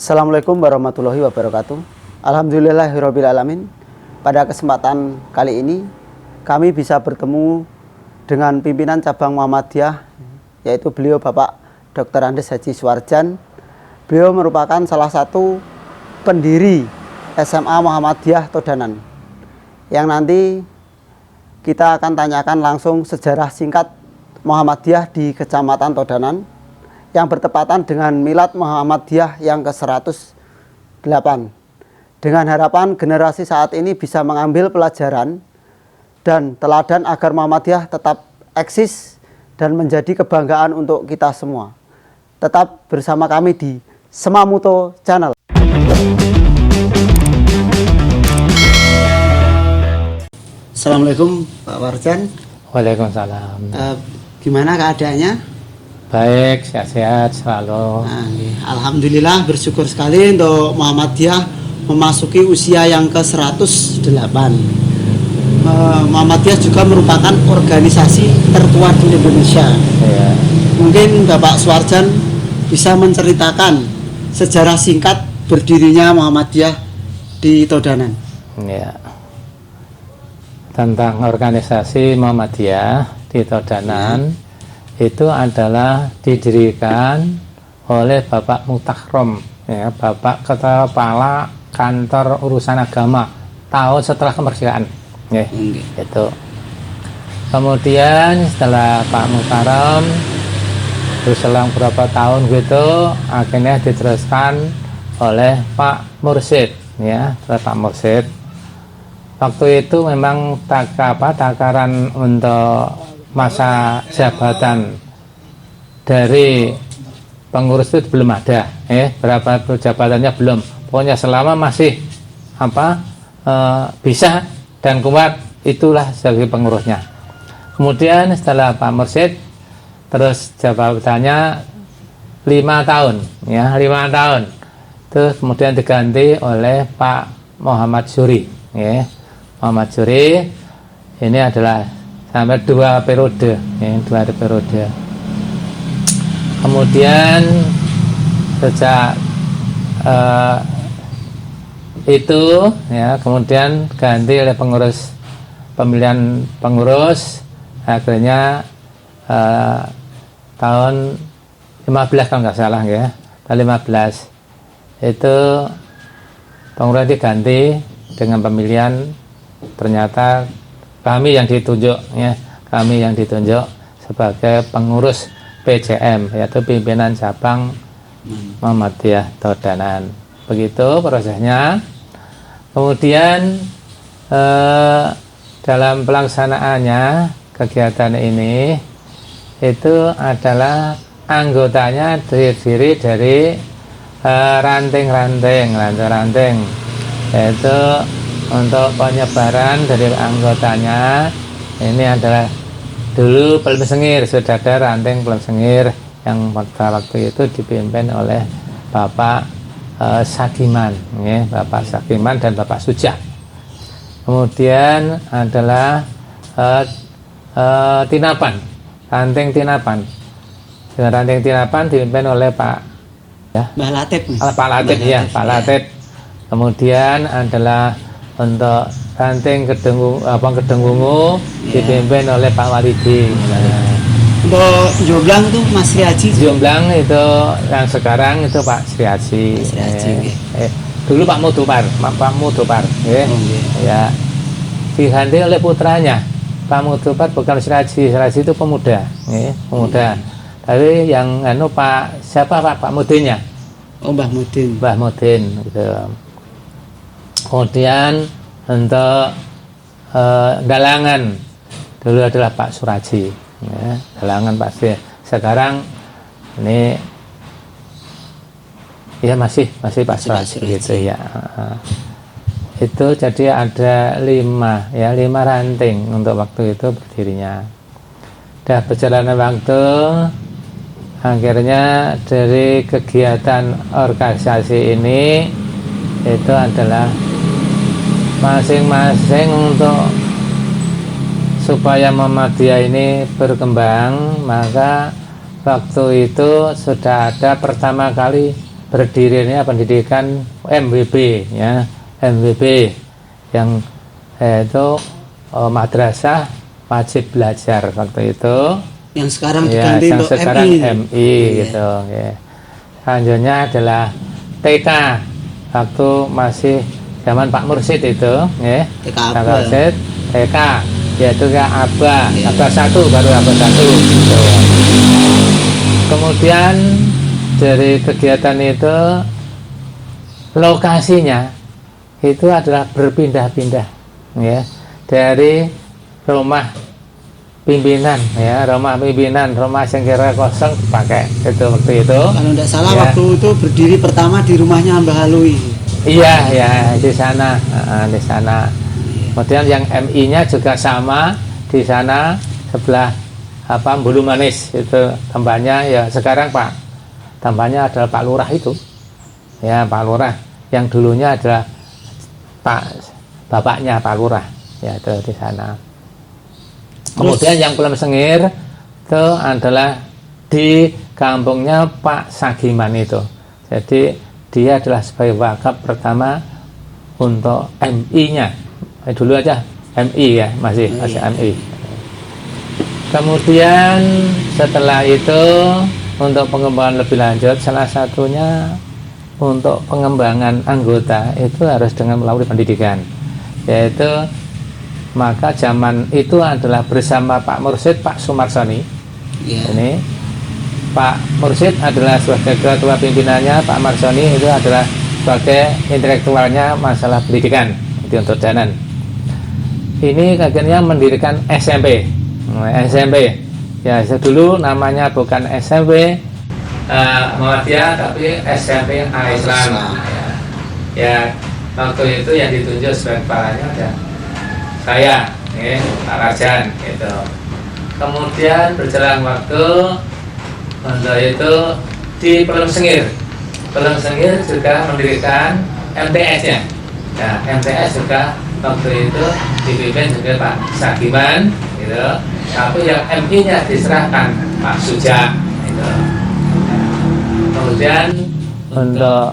Assalamualaikum warahmatullahi wabarakatuh. Alhamdulillahirabbil alamin. Pada kesempatan kali ini kami bisa bertemu dengan pimpinan cabang Muhammadiyah, yaitu beliau Bapak Dr. Andes Haji Suwarjan. Beliau merupakan salah satu pendiri SMA Muhammadiyah Todanan, yang nanti kita akan tanyakan langsung sejarah singkat Muhammadiyah di Kecamatan Todanan yang bertepatan dengan Milad Muhammadiyah yang ke-108, dengan harapan generasi saat ini bisa mengambil pelajaran dan teladan agar Muhammadiyah tetap eksis dan menjadi kebanggaan untuk kita semua. Tetap bersama kami di Semamuto Channel. Assalamualaikum Pak Warjan. Waalaikumsalam. Gimana keadaannya? Baik, sehat-sehat selalu. Alhamdulillah, bersyukur sekali untuk Muhammadiyah memasuki usia yang ke-108. Muhammadiyah juga merupakan organisasi tertua di Indonesia. Ya. Mungkin Bapak Suwarjan bisa menceritakan sejarah singkat berdirinya Muhammadiyah di Todanan. Ya. Tentang organisasi Muhammadiyah di Todanan, itu adalah didirikan oleh Bapak Mutakhrom, ya, Bapak Kepala Kantor Urusan Agama tahun setelah kemerdekaan, ya, itu. Kemudian setelah Pak Mutakhrom berselang berapa tahun gitu, akhirnya diteruskan oleh Pak Mursid, ya, Pak Mursid. Waktu itu memang takaran untuk masa jabatan dari pengurus itu belum ada, berapa jabatannya belum. Pokoknya selama masih bisa dan kuat, itulah sebagai pengurusnya. Kemudian setelah Pak Mursid, terus jabatannya 5 tahun, ya, 5 tahun. Terus kemudian diganti oleh Pak Muhammad Syuri, ya. Muhammad Syuri ini adalah sampai 2 periode, ya, 2 periode. Kemudian sejak itu, ya, kemudian ganti oleh pemilihan pengurus, akhirnya tahun 15 kalau nggak salah, ya, tahun 15 itu pengurus diganti dengan pemilihan. Ternyata kami yang ditunjuk, ya, kami yang ditunjuk sebagai pengurus PCM, yaitu pimpinan cabang Muhammadiyah Todanan. Begitu prosesnya. Kemudian dalam pelaksanaannya kegiatan ini itu adalah anggotanya terdiri dari ranting-ranting, yaitu untuk penyebaran dari anggotanya. Ini adalah dulu Pelem Sengir, sudah ada ranting Pelem Sengir yang pada waktu itu dipimpin oleh Bapak Sakiman, ya, Bapak Sakiman dan Bapak Sujah. Kemudian adalah Tinapan, ranting Tinapan. Ranting Tinapan dipimpin oleh Pak, ya, Pak Latif, ya, Pak Latif. Kemudian adalah untuk ranting Kedengwungu dipimpin oleh Pak Walidi. Untuk Jomblang tuh Mas Sriaji. Jomblang itu yang sekarang itu Pak Sriaji. Dulu Pak Mudopar, ya, diganti oleh putranya. Pak Mudopar bukan Sriaji itu pemuda, pemuda. Tapi yang Pak siapa, Pak Mudinnya? Oh, Mbah Mudin gitu. Kemudian untuk Galangan dulu adalah Pak Suraji, ya, Galangan pasti. Sekarang ini ya masih Pak Suraji gitu, ya. Itu jadi ada 5 ranting untuk waktu itu berdirinya. Dah berjalannya waktu, akhirnya dari kegiatan organisasi ini itu adalah masing-masing untuk supaya Muhammadiyah ini berkembang, maka waktu itu sudah ada pertama kali berdirinya pendidikan MWB, ya, MWB yang itu madrasah wajib belajar waktu itu. Yang sekarang Ya, diganti yang untuk sekarang MI. MI gitu. Ya. Selanjutnya adalah TK waktu masih zaman Pak Mursid itu, ya. TK Pak Aba. Mursid, TK, yaitu ke Aba 1 baru Aba 1 gitu. Kemudian dari kegiatan itu lokasinya itu adalah berpindah-pindah, ya, dari rumah pimpinan, ya, rumah pimpinan, rumah yang kira kosong dipakai itu waktu itu. Kalau tidak salah Ya. waktu itu berdiri pertama di rumahnya Mbah Halui. Iya, ya, di sana, di sana. Kemudian yang MI-nya juga sama di sana sebelah Bulu Manis itu tambahnya, ya sekarang tambahnya adalah Pak Lurah itu, ya, Pak Lurah yang dulunya adalah bapaknya Pak Lurah, ya, itu di sana. Kemudian yang Pulau Sengir itu adalah di kampungnya Pak Sagiman itu. Jadi dia adalah sebagai wakaf pertama untuk MI-nya. Dulu aja MI, ya, masih MI. Kemudian setelah itu untuk pengembangan lebih lanjut, salah satunya untuk pengembangan anggota itu harus dengan melalui pendidikan, yaitu maka zaman itu adalah bersama Pak Mursid, Pak Sumarsoni. Ini Pak Mursid adalah sebagai ketua pimpinannya, Pak Marsoni itu adalah sebagai intelektualnya masalah pendidikan di untuk Danan. Ini akhirnya mendirikan SMP. SMP, ya, dulu namanya bukan SMP Muhammadiyah tapi SMP Al-Islam. Ya, waktu itu yang ditunjuk sebagai kepalanya ada saya, Pak Rajan gitu. Kemudian berjalan waktu, untuk itu di Pelem Sengir juga mendirikan MTS-nya. Nah, MTS juga waktu itu dipimpin juga Pak Sagiman gitu. Tapi yang MI-nya diserahkan Pak Suja gitu. Kemudian untuk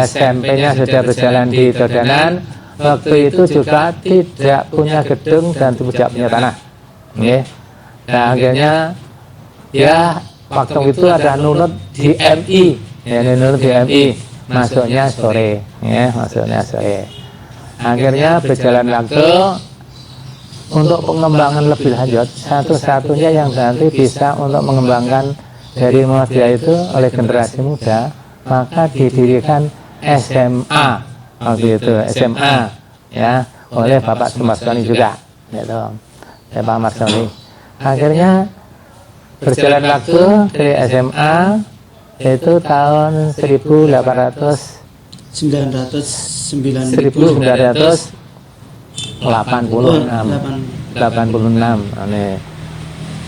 SMP-nya sudah berjalan di Dodanan. Waktu itu juga tidak punya gedung dan tidak punya tanah. Nah, akhirnya ya waktu itu ada nunut di MI, ya, nunut di MI, masuknya sore, ya, masuknya sore. Akhirnya berjalan waktu untuk pengembangan lebih lanjut, satu-satunya yang nanti bisa untuk mengembangkan dari Muhammadiyah itu oleh generasi muda, maka didirikan SMA waktu itu, SMA, ya, oleh Bapak Sumarsoni juga, gitu, ya, Pak Marsoni. Akhirnya berjalan waktu dari SMA itu tahun 86, aneh.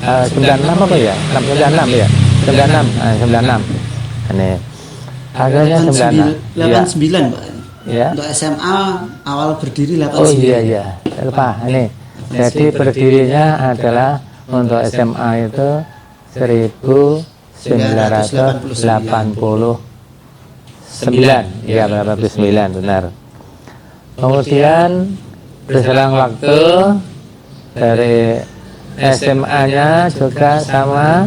96 apa ya? 96 ya? 96 aneh. Akhirnya 89 Pak. Ya. Untuk SMA awal berdiri 89. Oh iya, lupa ini. Jadi berdirinya adalah untuk SMA itu 1989, ya, 89 benar. Kemudian berselang waktu dari SMA-nya juga sama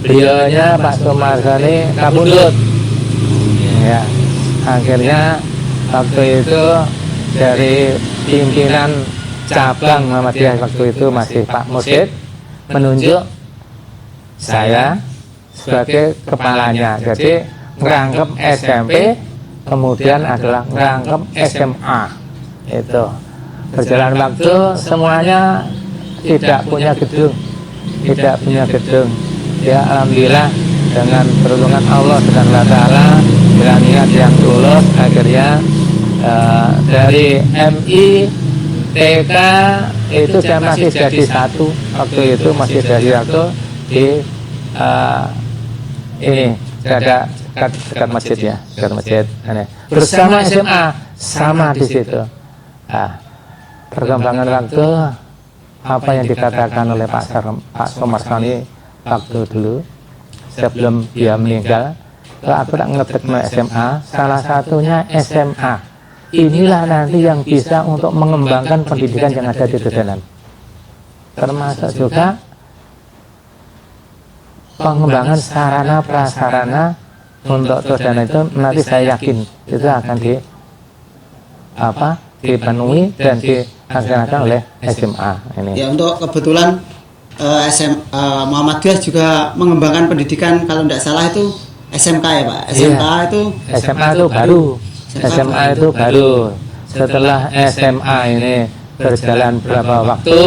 beliaunya Pak Sumarsoni kabundut. Ya, akhirnya waktu itu dari pimpinan cabang Muhammadiyah waktu itu masih Pak Mursid menunjuk saya sebagai kepalanya. Jadi ngerangkep SMP, kemudian adalah ngerangkep SMA. Itu berjalan waktu semuanya tidak punya gedung, ya, alhamdulillah dengan pertolongan Allah Subhanahu wa taala, dengan niat yang tulus, akhirnya dari MI TK itu saya masih jadi satu waktu itu, masih jadi satu di ini dekat masjid, ya, dekat masjid. Bersama SMA sama di situ. Perkembangan waktu apa yang dikatakan oleh Pak Sumarsoni waktu dulu sebelum dia meninggal, Kalau aku tak ngetik SMA, salah satunya SMA. Inilah nanti yang bisa untuk mengembangkan pendidikan yang ada di Dodanan. Termasuk juga pengembangan sarana prasarana untuk Dodanan itu nanti saya yakin itu akan dipenuhi dan dilaksanakan oleh SMA ini. Ya, untuk kebetulan Muhammadiyah juga mengembangkan pendidikan, kalau tidak salah itu SMK ya Pak. SMA itu baru. SMA itu baru. Setelah SMA ini berjalan berapa waktu,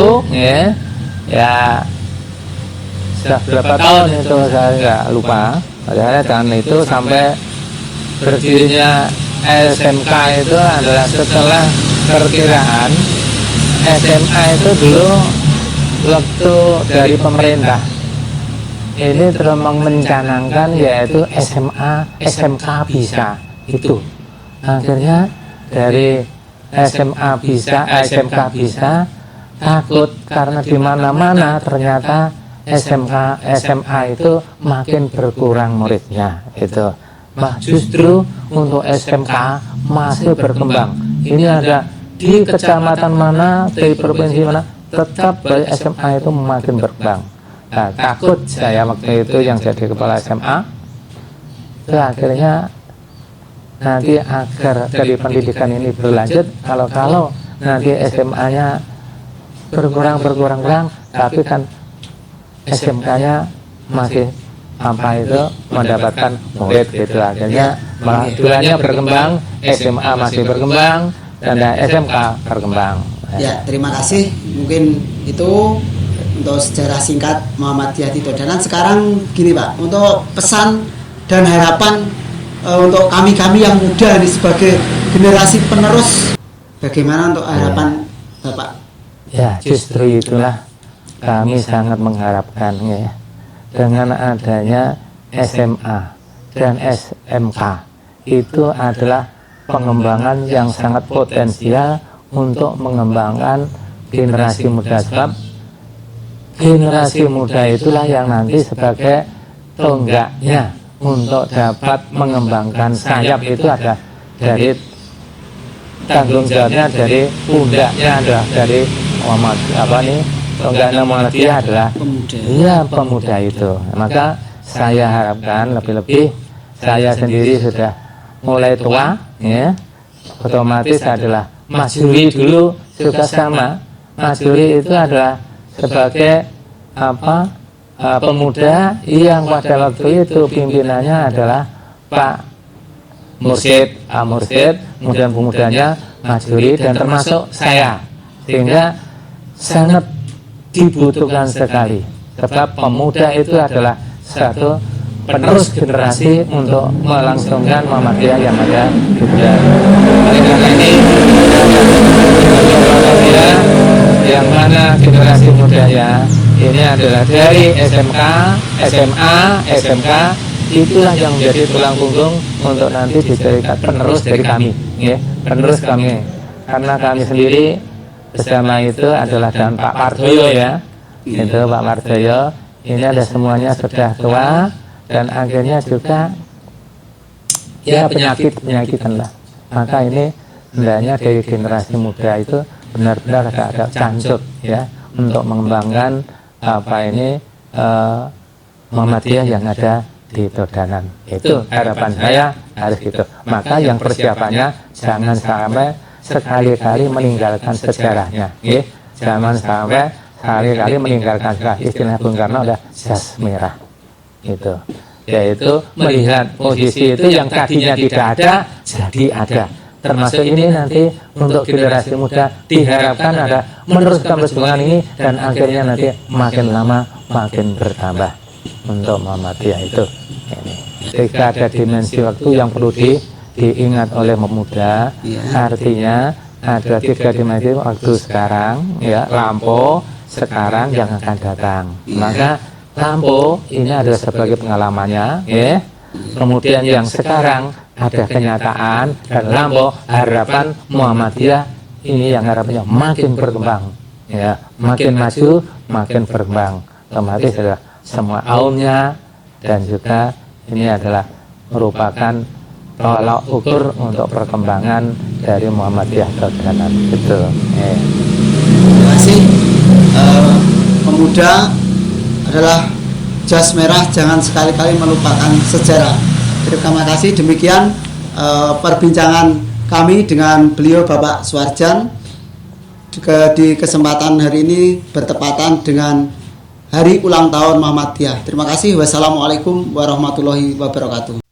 ya sudah berapa tahun itu saya nggak lupa. Dan itu sampai berdirinya SMK itu adalah setelah perkiraan SMA itu dulu waktu dari pemerintah ini terus mencanangkan yaitu SMK bisa itu. Akhirnya dari SMK bisa takut karena di mana-mana ternyata SMA itu makin berkurang muridnya itu. Justru untuk SMK masih berkembang. Ini ada di kecamatan mana, di provinsi mana, tetap baik SMA itu makin berkembang. Nah, takut saya waktu itu yang jadi kepala SMA, itu akhirnya nanti agar dari pendidikan ini berlanjut, kalau nanti SMA-nya berkurang, tapi kan SMK-nya masih mendapatkan murid gitu. Akhirnya duanya berkembang, SMA masih berkembang, dan SMK berkembang. Ya, terima kasih. Mungkin itu untuk sejarah singkat Muhammadiyah di Dodanan. Sekarang gini Pak, untuk pesan dan harapan untuk kami yang muda ini sebagai generasi penerus, bagaimana untuk harapan Bapak? Ya, justru itulah kami sangat mengharapkan ya, dengan adanya SMA dan SMK itu adalah pengembangan yang sangat potensial untuk mengembangkan generasi muda, sebab generasi muda itulah yang nanti sebagai tonggaknya untuk dapat mengembangkan sayap. Itu ada dari tanggung jawabnya, dari pundaknya adalah dari tonggaknya Muhammadiyah adalah pemuda itu. Maka saya harapkan lebih-lebih, saya sendiri sudah mulai tua ya, otomatis adalah Mas Juri dulu juga sama. Mas Juri itu adalah sebagai pemuda yang pada waktu itu pimpinannya adalah Pak Mursyid, kemudian pemudanya Mas Juri dan termasuk saya, sehingga sangat dibutuhkan sekali, sebab pemuda itu adalah satu penerus generasi untuk melangsungkan Muhammadiyah yang ada di Dodanan. Oleh karena ini, Muhammadiyah yang mana generasi mudanya ini adalah dari SMK, SMA, SMK, itulah yang menjadi tulang punggung untuk nanti dijadikan penerus dari kami, ya, penerus kami. Karena kami sendiri bersama itu adalah dan Pak Pardoyo ya, itu Pak Pardoyo, ini ada semuanya sudah tua dan akhirnya juga ya penyakitan lah. Maka ini hendaknya dari generasi muda itu benar-benar ada cancut ya untuk mengembangkan Muhammadiyah yang ada di Dodanan. Itu harapan saya harus gitu. Maka yang persiapannya jangan sampai sekali-kali meninggalkan sejarahnya, ya. Jangan sampai sekali-kali meninggalkan sejarah. Istilah Bung Karno udah jas merah, itu, yaitu melihat posisi itu yang tadinya tidak ada jadi ada. Termasuk ini nanti untuk generasi muda diharapkan ada meneruskan perjuangan ini dan akhirnya nanti makin lama makin bertambah untuk Muhammadiyah itu. Ini. Jika ada dimensi waktu yang perlu diingat oleh pemuda, artinya ada 3 dimensi waktu sekarang, ya, lampau, sekarang yang akan datang. Maka lampau ini adalah sebagai pengalamannya, ya. Kemudian yang sekarang ada kenyataan, dan lampau harapan Muhammadiyah ini yang harapannya makin berkembang, ya, makin maju, makin berkembang. Otomatis adalah semua aumnya dan juga ini adalah merupakan tolak ukur untuk perkembangan dari Muhammadiyah Tauhid. Betul. Terima kasih. Pemuda adalah jas merah, jangan sekali-kali melupakan sejarah. Terima kasih. Demikian perbincangan kami dengan beliau Bapak Suardjan di kesempatan hari ini bertepatan dengan Hari Ulang Tahun Muhammadiyah. Terima kasih. Wassalamualaikum warahmatullahi wabarakatuh.